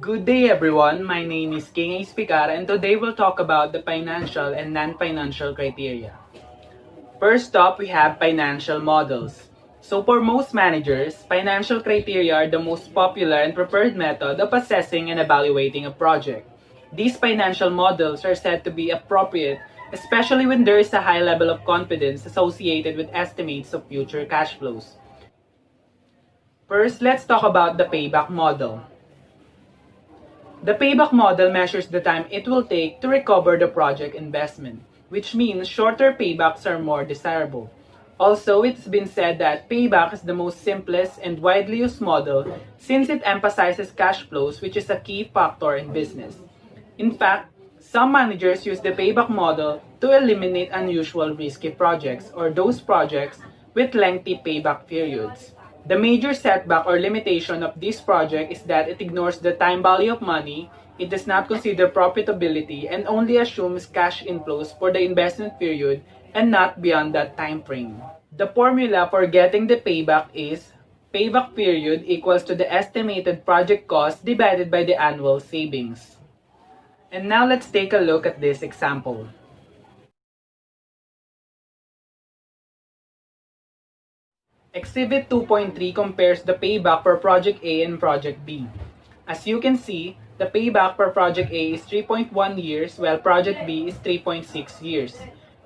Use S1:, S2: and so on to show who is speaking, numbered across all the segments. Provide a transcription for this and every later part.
S1: Good day everyone, my name is King Ace Picara and today we'll talk about the financial and non-financial criteria. First up, we have financial models. So for most managers, financial criteria are the most popular and preferred method of assessing and evaluating a project. These financial models are said to be appropriate, especially when there is a high level of confidence associated with estimates of future cash flows. First, let's talk about the payback model. The payback model measures the time it will take to recover the project investment, which means shorter paybacks are more desirable. Also, it's been said that payback is the most simplest and widely used model since it emphasizes cash flows, which is a key factor in business. In fact, some managers use the payback model to eliminate unusual risky projects or those projects with lengthy payback periods. The major setback or limitation of this project is that it ignores the time value of money, it does not consider profitability, and only assumes cash inflows for the investment period and not beyond that time frame. The formula for getting the payback is payback period equals to the estimated project cost divided by the annual savings. And now let's take a look at this example. Exhibit 2.3 compares the payback for Project A and Project B. As you can see, the payback for Project A is 3.1 years while Project B is 3.6 years.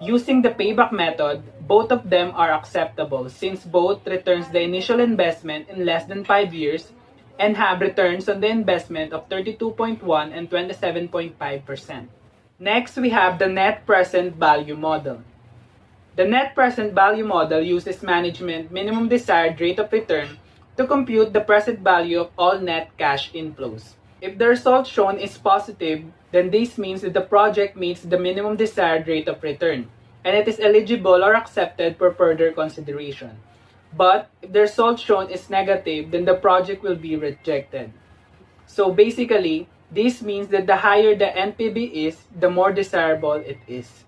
S1: Using the payback method, both of them are acceptable since both returns the initial investment in less than 5 years and have returns on the investment of 32.1 and 27.5%. Next, we have the net present value model. The net present value model uses management minimum desired rate of return to compute the present value of all net cash inflows. If the result shown is positive, then this means that the project meets the minimum desired rate of return, and it is eligible or accepted for further consideration. But if the result shown is negative, then the project will be rejected. So basically, this means that the higher the NPV is, the more desirable it is.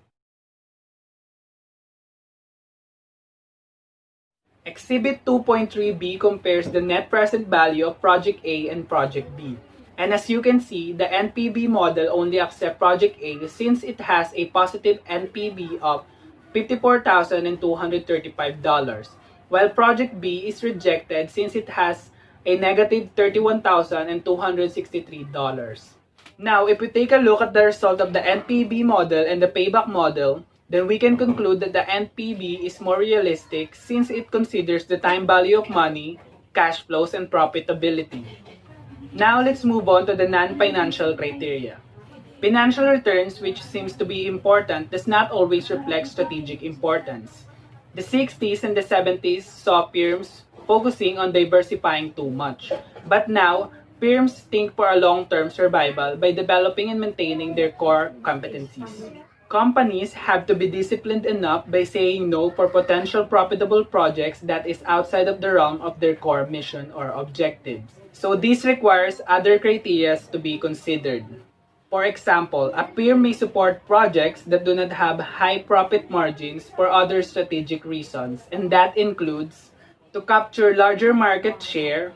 S1: Exhibit 2.3b compares the net present value of Project A and Project B. And as you can see, the NPV model only accepts Project A since it has a positive NPV of $54,235, while Project B is rejected since it has a negative $31,263. Now, if we take a look at the result of the NPV model and the payback model, then we can conclude that the NPV is more realistic since it considers the time value of money, cash flows, and profitability. Now, let's move on to the non-financial criteria. Financial returns, which seems to be important, does not always reflect strategic importance. The 60s and the 70s saw firms focusing on diversifying too much. But now, firms think for a long-term survival by developing and maintaining their core competencies. Companies have to be disciplined enough by saying no for potential profitable projects that is outside of the realm of their core mission or objectives. So this requires other criteria to be considered. For example, a firm may support projects that do not have high profit margins for other strategic reasons, and that includes to capture larger market share,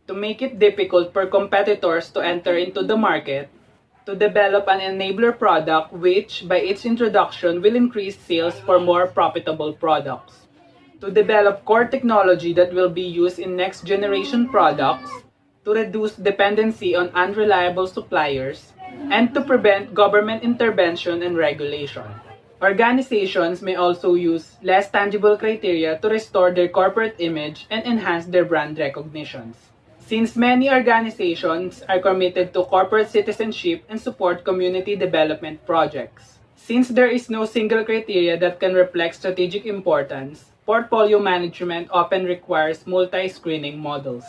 S1: to make it difficult for competitors to enter into the market, to develop an enabler product which, by its introduction, will increase sales for more profitable products, to develop core technology that will be used in next-generation products, to reduce dependency on unreliable suppliers, and to prevent government intervention and regulation. Organizations may also use less tangible criteria to restore their corporate image and enhance their brand recognitions. Since many organizations are committed to corporate citizenship and support community development projects. Since there is no single criteria that can reflect strategic importance, portfolio management often requires multi-screening models.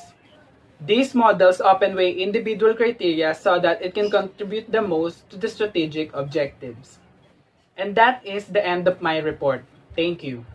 S1: These models often weigh individual criteria so that it can contribute the most to the strategic objectives. And that is the end of my report. Thank you.